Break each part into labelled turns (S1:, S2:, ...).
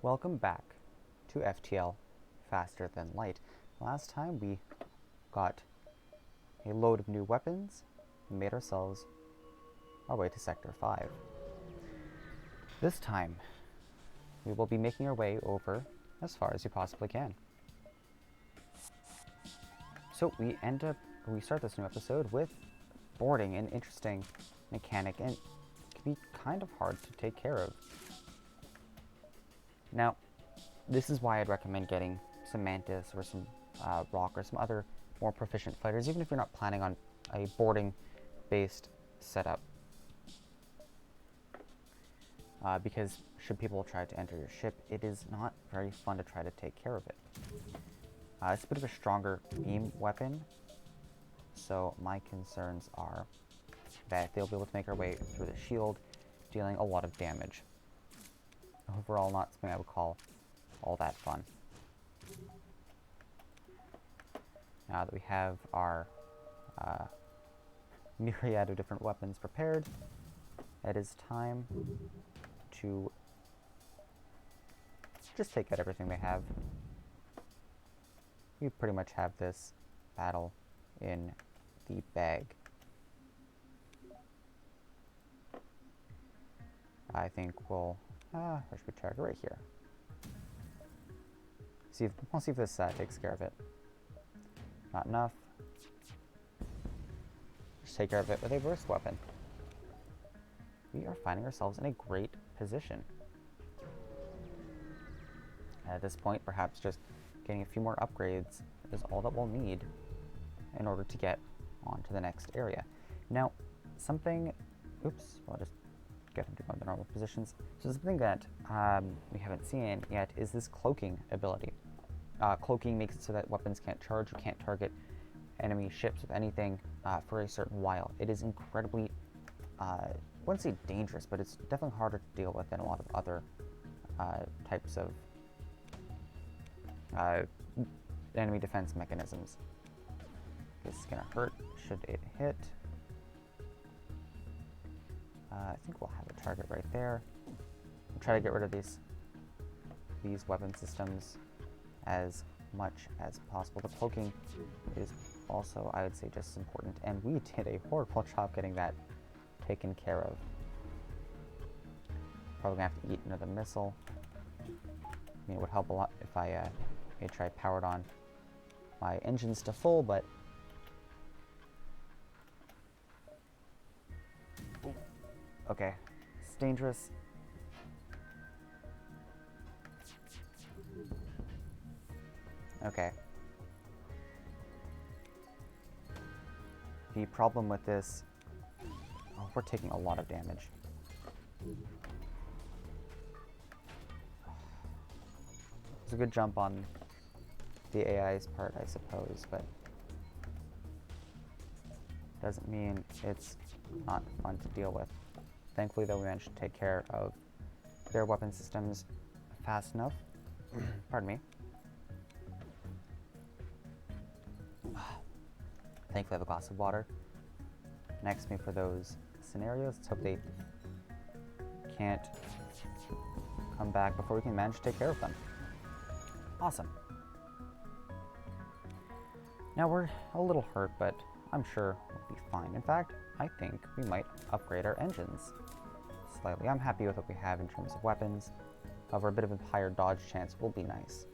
S1: Welcome back to FTL, Faster Than Light. Last time we got a load of new weapons and made ourselves our way to Sector 5. This time, we will be making our way over as far as we possibly can. So we start this new episode with boarding, an interesting mechanic, and it can be kind of hard to take care of. Now, this is why I'd recommend getting some Mantis or some Rock or some other more proficient fighters, even if you're not planning on a boarding-based setup. Because should people try to enter your ship, it is not very fun to try to take care of it. It's a bit of a stronger beam weapon, so my concerns are that they'll be able to make our way through the shield, dealing a lot of damage. Overall, not something I would call all that fun. Now that we have our myriad of different weapons prepared, it is time to just take out everything they have. We pretty much have this battle in the bag. I think we'll where should we target? Right here. We'll see if this takes care of it. Not enough. Just take care of it with a burst weapon. We are finding ourselves in a great position. At this point, perhaps just getting a few more upgrades is all that we'll need in order to get on to the next area. Now, I'll just get them to go in the normal positions. So something that we haven't seen yet is this cloaking ability. Cloaking makes it so that weapons can't charge. You can't target enemy ships with anything for a certain while. It is incredibly, I wouldn't say dangerous, but it's definitely harder to deal with than a lot of other types of enemy defense mechanisms. This is gonna hurt should it hit. I think we'll have a target right there. We'll try to get rid of these weapon systems as much as possible. The cloaking is also, I would say, just as important, and we did a horrible job getting that taken care of. Probably gonna have to eat another missile. I mean, it would help a lot if I made sure I powered on my engines to full, but okay, it's dangerous. Okay. The problem with this, we're taking a lot of damage. It's a good jump on the AI's part, I suppose, but doesn't mean it's not fun to deal with. Thankfully, though, we managed to take care of their weapon systems fast enough. Pardon me. Thankfully, I have a glass of water next to me for those scenarios. Let's hope they can't come back before we can manage to take care of them. Awesome. Now we're a little hurt, but I'm sure we'll be fine. In fact, I think we might upgrade our engines slightly. I'm happy with what we have in terms of weapons. However, a bit of a higher dodge chance will be nice.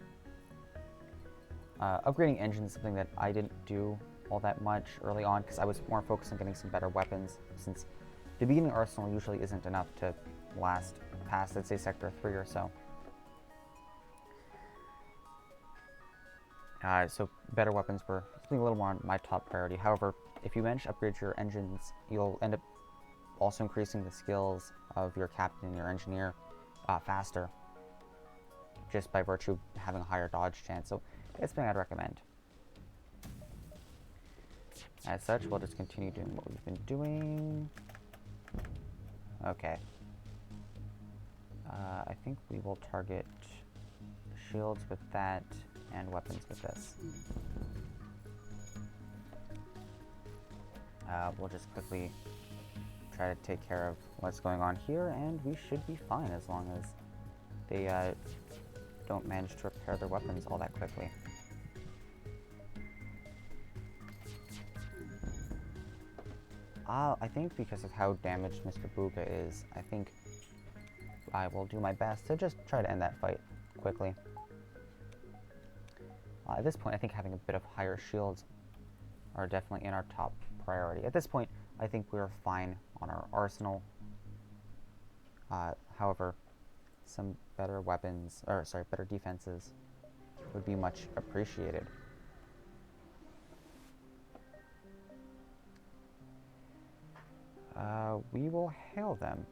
S1: Upgrading engines is something that I didn't do all that much early on because I was more focused on getting some better weapons, since the beginning arsenal usually isn't enough to last past, let's say, Sector 3 or so. So better weapons were something a little more on my top priority. However, if you manage to upgrade your engines, you'll end up also increasing the skills of your captain and your engineer faster, just by virtue of having a higher dodge chance. So it's something I'd recommend. As such, we'll just continue doing what we've been doing. Okay. I think we will target shields with that and weapons with this. We'll just quickly try to take care of what's going on here, and we should be fine as long as they don't manage to repair their weapons all that quickly. I think because of how damaged Mr. Booga is, I think I will do my best to just try to end that fight quickly. At this point, I think having a bit of higher shields are definitely in our top priority. At this point, I think we're fine on our arsenal. However, some better weapons, or sorry, better defenses would be much appreciated. We will hail them.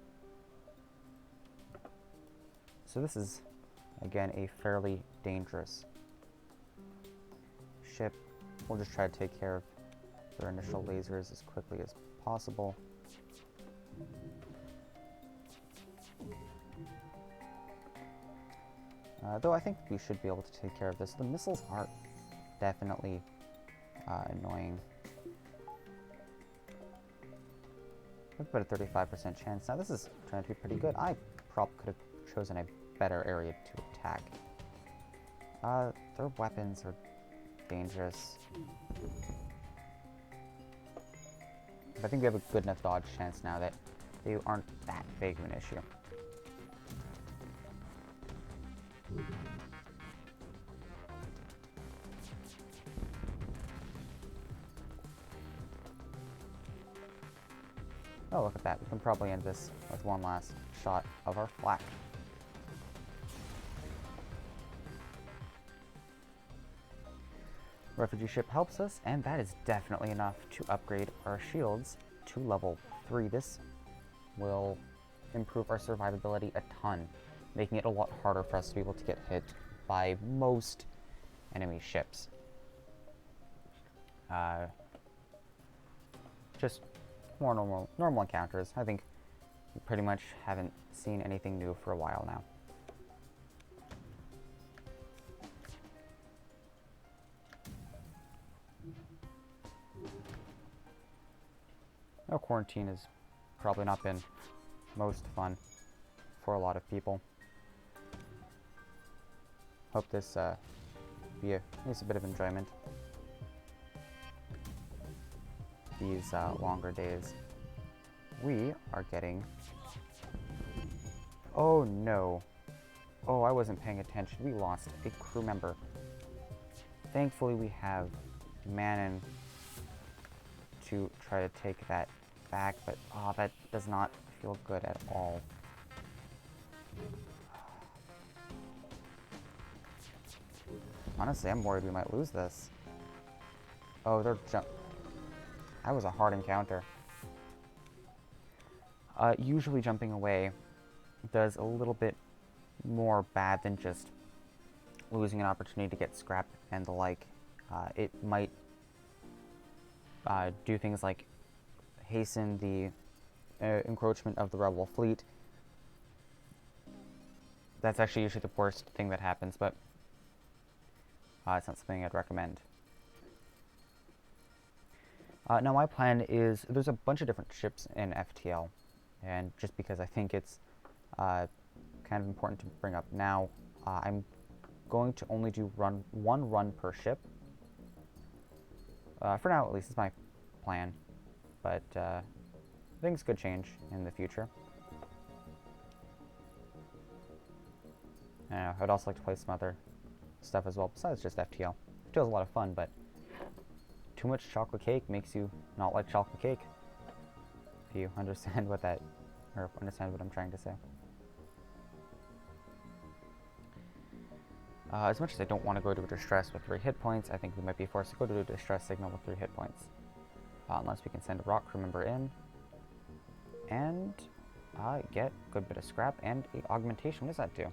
S1: So this is, again, a fairly dangerous ship. We'll just try to take care of their initial lasers as quickly as possible. Though I think we should be able to take care of this. The missiles are definitely annoying. We have about a 35% chance. Now this is trying to be pretty good. I probably could have chosen a better area to attack. Their weapons are dangerous. But I think we have a good enough dodge chance now that they aren't that big of an issue. Oh, look at that. We can probably end this with one last shot of our flak. Refugee ship helps us, and that is definitely enough to upgrade our shields to level 3. This will improve our survivability a ton, making it a lot harder for us to be able to get hit by most enemy ships. Just more normal encounters. I think we pretty much haven't seen anything new for a while now. No, quarantine has probably not been most fun for a lot of people. Hope this be at least a bit of enjoyment these longer days. We are getting... Oh no. Oh, I wasn't paying attention. We lost a crew member. Thankfully we have Manon to try to take that back, but oh, that does not feel good at all. Honestly, I'm worried we might lose this. Oh, they're that was a hard encounter. Usually jumping away does a little bit more bad than just losing an opportunity to get scrap and the like. It might do things like hasten the encroachment of the rebel fleet. That's actually usually the worst thing that happens, but it's not something I'd recommend. Now my plan is, there's a bunch of different ships in FTL, and just because I think it's kind of important to bring up now, I'm going to only do one run per ship. For now, at least, it's my plan, but things could change in the future. I don't know, I'd also like to play some other stuff as well, besides just FTL. FTL is a lot of fun, but too much chocolate cake makes you not like chocolate cake. If you understand what that, or understand what I'm trying to say. As much as I don't want to go to a distress with 3 hit points, I think we might be forced to go to a distress signal with 3 hit points. Unless we can send a rock crew member in and get a good bit of scrap and a augmentation. What does that do?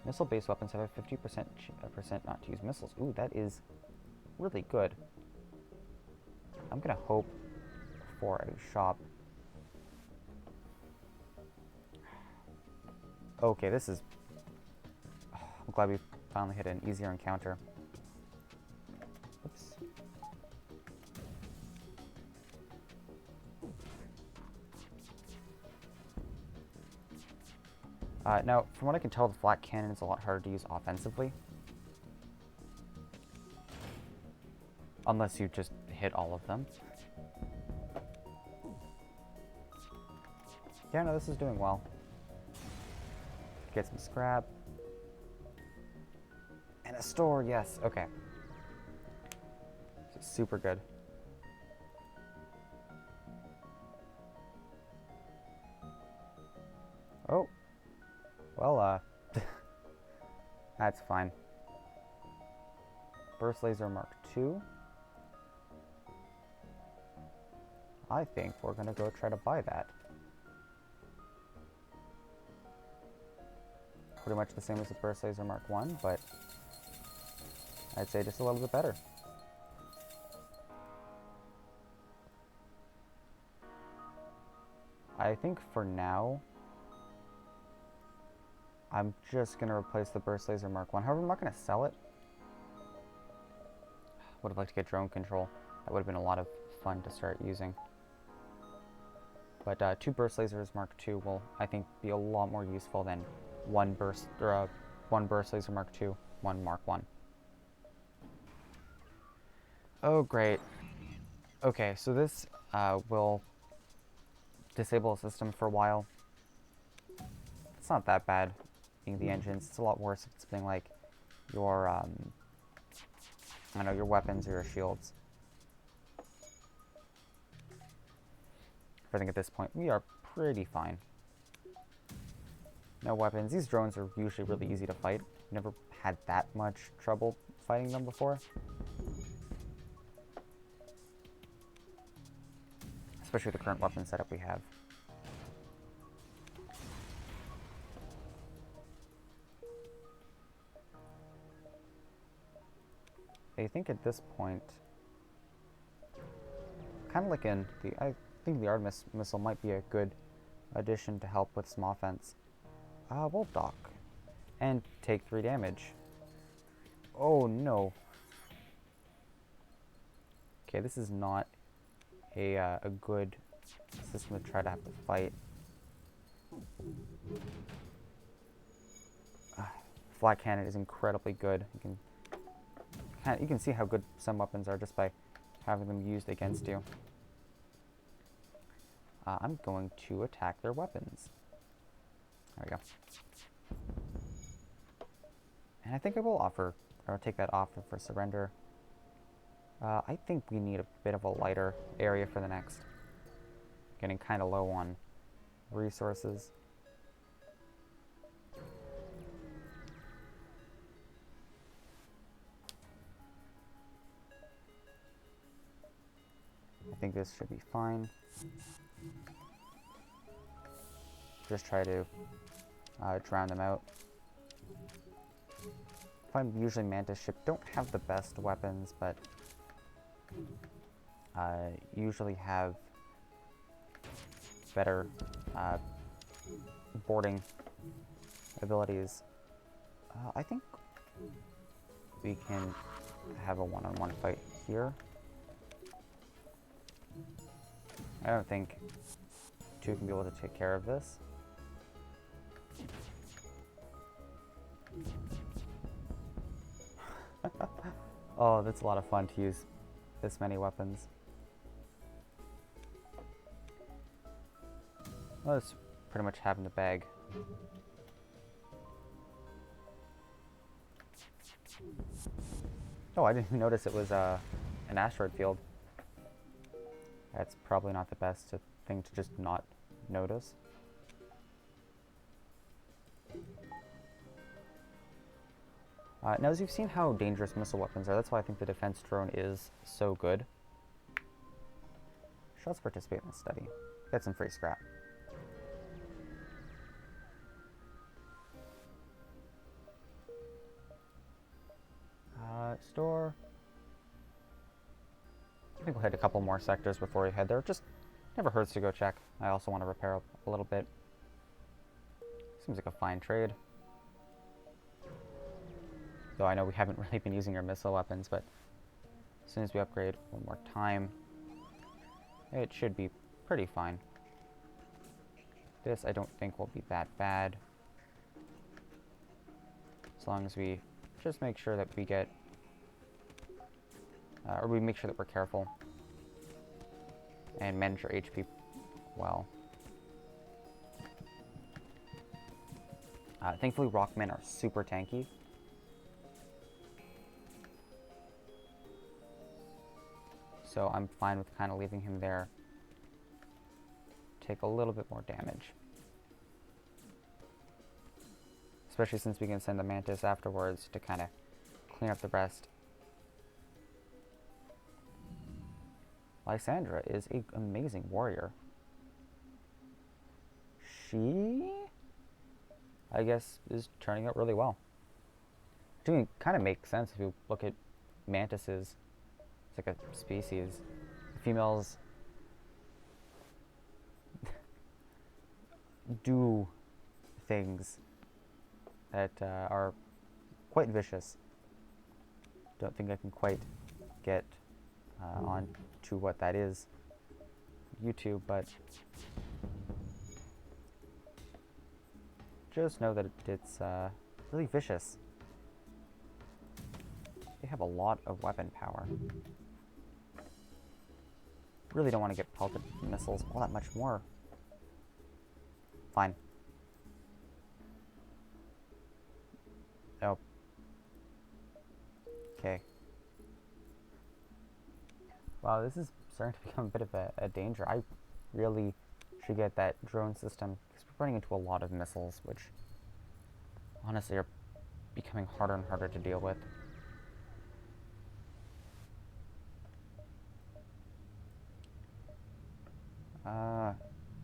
S1: Missile-based weapons have a 50% not to use missiles. Ooh, that is really good. I'm gonna hope for a shop. Okay, this is... I'm glad we finally hit an easier encounter. Oops. Now, from what I can tell, the flak cannon is a lot harder to use offensively. Unless you just hit all of them. Yeah, no, this is doing well. Get some scrap. And a store, yes, okay. This is super good. Oh. Well, that's fine. Burst Laser Mark II. I think we're gonna go try to buy that. Pretty much the same as the Burst Laser Mark I, but I'd say just a little bit better. I think for now, I'm just gonna replace the Burst Laser Mark I. However, I'm not gonna sell it. Would have liked to get drone control. That would have been a lot of fun to start using. But 2 Burst Lasers Mark II will, I think, be a lot more useful than one Burst Laser Mark II, one Mark I. Oh, great. Okay, so this will disable a system for a while. It's not that bad, being the engines. It's a lot worse if it's something like your, I don't know, your weapons or your shields. I think at this point we are pretty fine. No weapons. These drones are usually really easy to fight. Never had that much trouble fighting them before. Especially with the current weapon setup we have. I think at this point, kind of like in the, I think the Artemis missile might be a good addition to help with some offense. We'll dock and take 3 damage. Oh no. Okay, this is not a good system to try to have to fight. Flak cannon is incredibly good. You can see how good some weapons are just by having them used against you. I'm going to attack their weapons. There we go. And I think I will take that offer for surrender. I think we need a bit of a lighter area for the next. Getting kind of low on resources. I think this should be fine. Just try to drown them out. Usually Mantis ship don't have the best weapons, but usually have better boarding abilities. I think we can have a one-on-one fight here. I don't think 2 can be able to take care of this. Oh, that's a lot of fun to use this many weapons. Well, let's pretty much have in the bag. Oh, I didn't notice it was an asteroid field. That's probably not the best thing to just not notice. Now, as you've seen how dangerous missile weapons are, that's why I think the defense drone is so good. Let's participate in this study. Get some free scrap. Store. I think we'll hit a couple more sectors before we head there. Just never hurts to go check. I also want to repair up a little bit. Seems like a fine trade. Though I know we haven't really been using our missile weapons, but as soon as we upgrade one more time, it should be pretty fine. This I don't think will be that bad. As long as we just make sure that we get, or we make sure that we're careful and manage our HP well. Thankfully, Rockmen are super tanky. So I'm fine with kind of leaving him there. Take a little bit more damage. Especially since we can send the Mantis afterwards to kind of clean up the rest. Lysandra is an amazing warrior. She, I guess, is turning out really well. I think it kind of makes sense if you look at mantises. It's like a species. Females do things that are quite vicious. Don't think I can quite get on to what that is YouTube, but just know that it's really vicious. They have a lot of weapon power. Really don't want to get pelted missiles all that much more. Fine. Oh. Okay. Wow, this is starting to become a bit of a danger. I really should get that drone system, because we're running into a lot of missiles, which honestly are becoming harder and harder to deal with.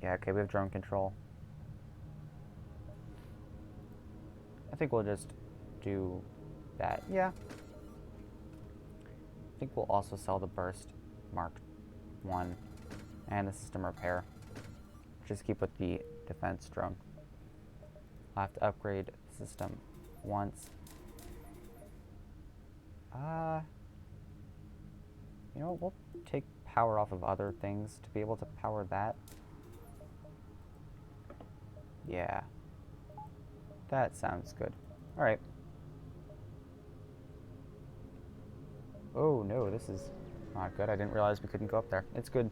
S1: Yeah, okay, we have drone control. I think we'll just do that. Yeah. I think we'll also sell the Burst Mark 1 and the system repair. Just keep with the defense drone. I'll have to upgrade the system once. You know, we'll take power off of other things to be able to power that. Yeah. That sounds good. Alright. Oh no, this is not good. I didn't realize we couldn't go up there. It's good.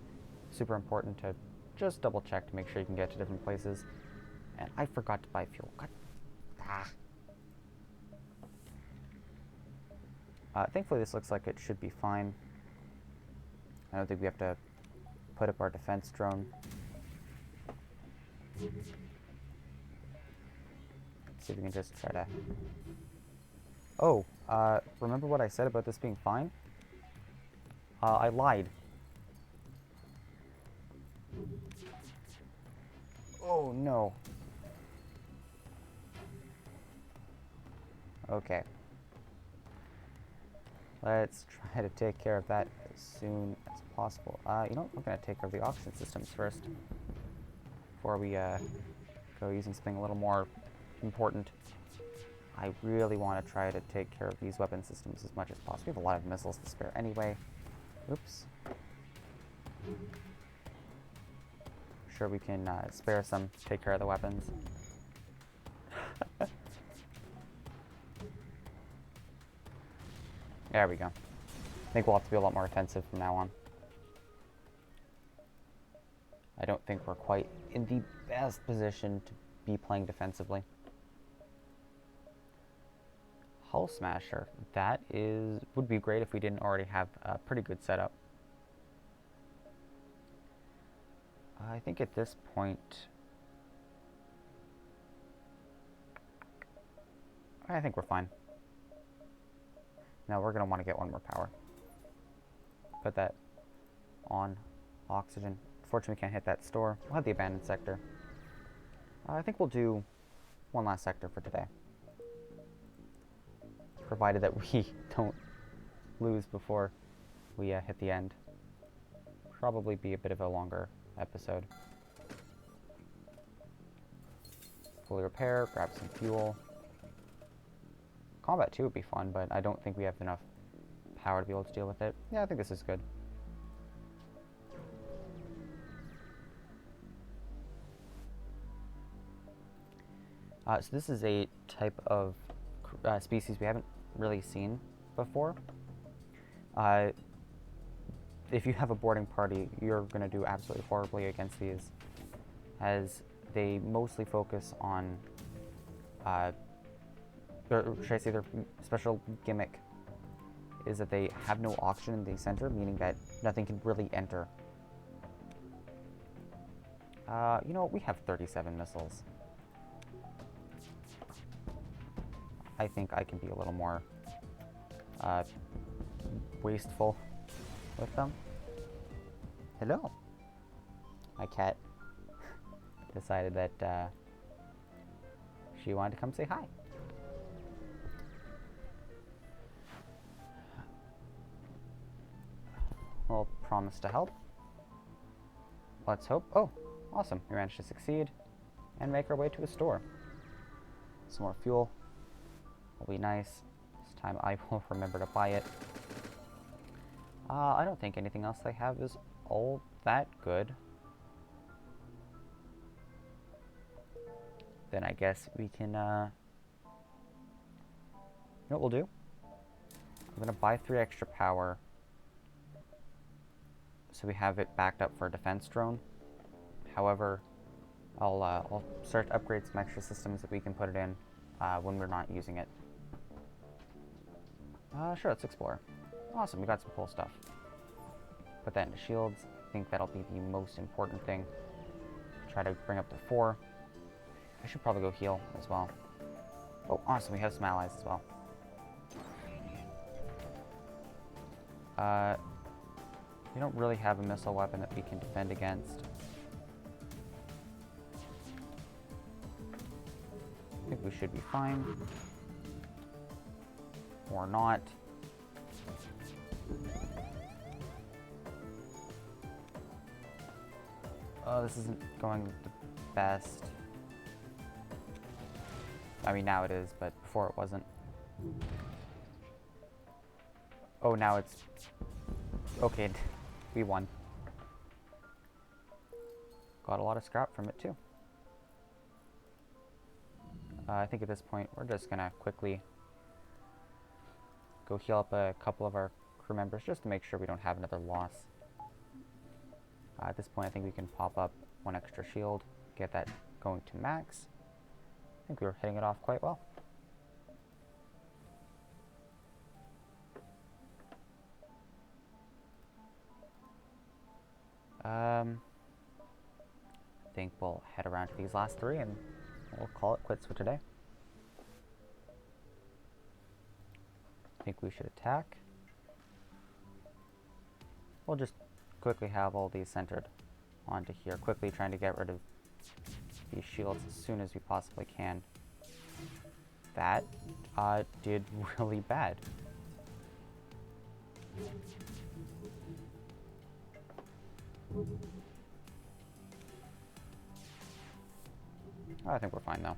S1: Super important to just double check to make sure you can get to different places. And I forgot to buy fuel. God. Thankfully this looks like it should be fine. I don't think we have to put up our defense drone. Let's see if we can just try to... Oh, remember what I said about this being fine? I lied. Oh no. Okay. Let's try to take care of that as soon as possible. You know, I'm gonna take care of the oxygen systems first before we go using something a little more important. I really want to try to take care of these weapon systems as much as possible. We have a lot of missiles to spare anyway. Oops. Sure, we can spare some to take care of the weapons. There we go. I think we'll have to be a lot more offensive from now on. I don't think we're quite in the best position to be playing defensively. Hull Smasher. That would be great if we didn't already have a pretty good setup. I think at this point... I think we're fine. Now we're going to want to get one more power. Put that on oxygen. Unfortunately, we can't hit that store. We'll have the abandoned sector. I think we'll do one last sector for today. Provided that we don't lose before we hit the end. Probably be a bit of a longer episode. Fully repair, grab some fuel. Combat 2 would be fun, but I don't think we have enough power to be able to deal with it. Yeah, I think this is good. So this is a type of species we haven't really seen before. If you have a boarding party, you're going to do absolutely horribly against these, as they mostly focus on, or should I say their special gimmick is that they have no oxygen in the center, meaning that nothing can really enter. You know what? We have 37 missiles. I think I can be a little more wasteful with them. Hello. My cat decided that she wanted to come say hi. We'll promise to help. Let's hope. Oh, awesome. We managed to succeed and make our way to a store. Some more fuel will be nice. This time I will remember to buy it. I don't think anything else they have is all that good. Then I guess we can, you know what we'll do? I'm gonna buy 3 extra power so we have it backed up for a defense drone. However, I'll start to upgrade some extra systems that we can put it in when we're not using it. Sure, let's explore. Awesome, we got some cool stuff. Put that into shields. I think that'll be the most important thing. Try to bring up to 4. I should probably go heal as well. Oh, awesome, we have some allies as well. We don't really have a missile weapon that we can defend against. I think we should be fine. Or not. Oh, this isn't going the best. I mean, now it is, but before it wasn't. Oh, now it's... Okay, we won. Got a lot of scrap from it, too. I think at this point, we're just gonna quickly go heal up a couple of our crew members just to make sure we don't have another loss. At this point, I think we can pop up 1 extra shield, get that going to max. I think we were hitting it off quite well. I think we'll head around to these last 3 and we'll call it quits for today. I think we should attack. We'll just quickly have all these centered onto here, quickly trying to get rid of these shields as soon as we possibly can. That did really bad. I think we're fine though.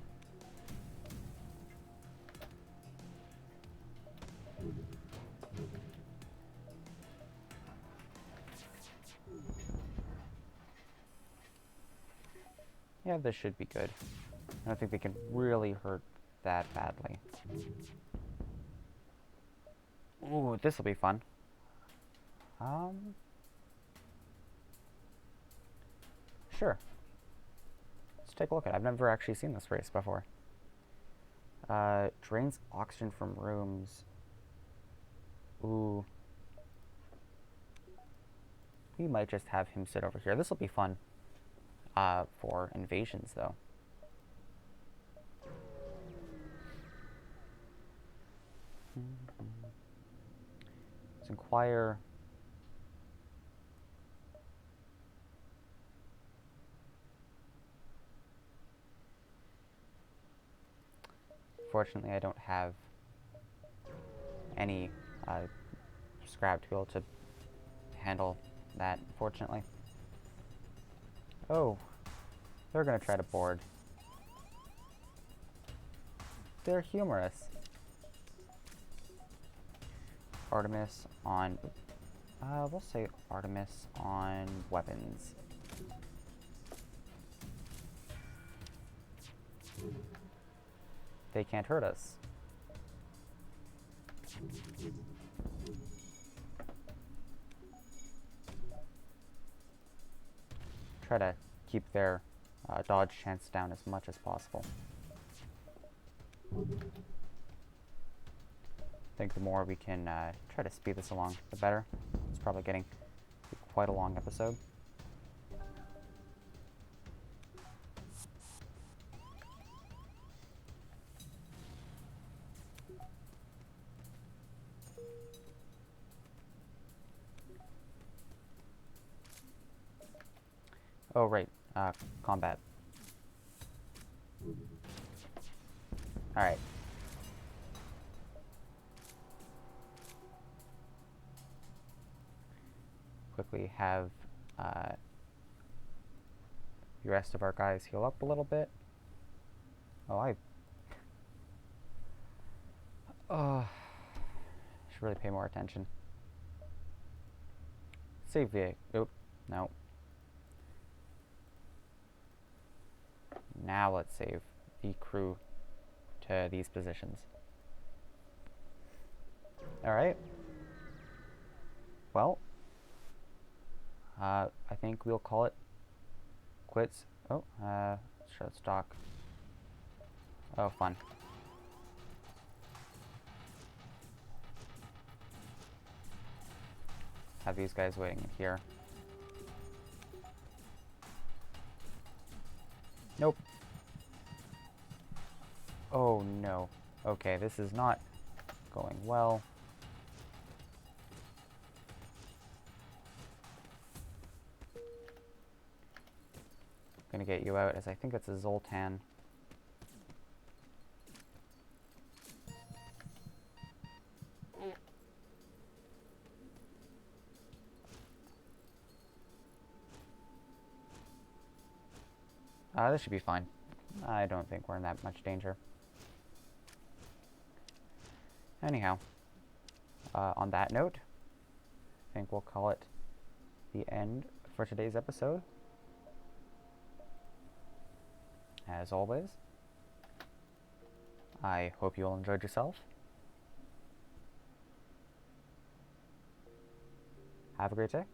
S1: Yeah, this should be good. I don't think they can really hurt that badly. Ooh, this will be fun. Sure. Let's take a look at it. I've never actually seen this race before. Drains oxygen from rooms. Ooh. We might just have him sit over here. This will be fun. For invasions, though. Let's inquire. Fortunately, I don't have any scrap to be able to handle that, fortunately. Oh, they're gonna try to board. They're humorous. Artemis on... we'll say Artemis on weapons. They can't hurt us. Try to keep their dodge chance down as much as possible. I think the more we can try to speed this along, the better. It's probably getting quite a long episode. Oh, right. Combat. Alright. Quickly have the rest of our guys heal up a little bit. Oh, should really pay more attention. Save the... Oop. No. Now let's save the crew to these positions. Alright. Well, I think we'll call it quits. Oh, shut stock. Oh, fun. Have these guys waiting in here. Nope. Oh no. Okay, this is not going well. Gonna get you out, as I think it's a Zoltan. This should be fine. I don't think we're in that much danger. Anyhow, on that note, I think we'll call it the end for today's episode. As always, I hope you all enjoyed yourself. Have a great day.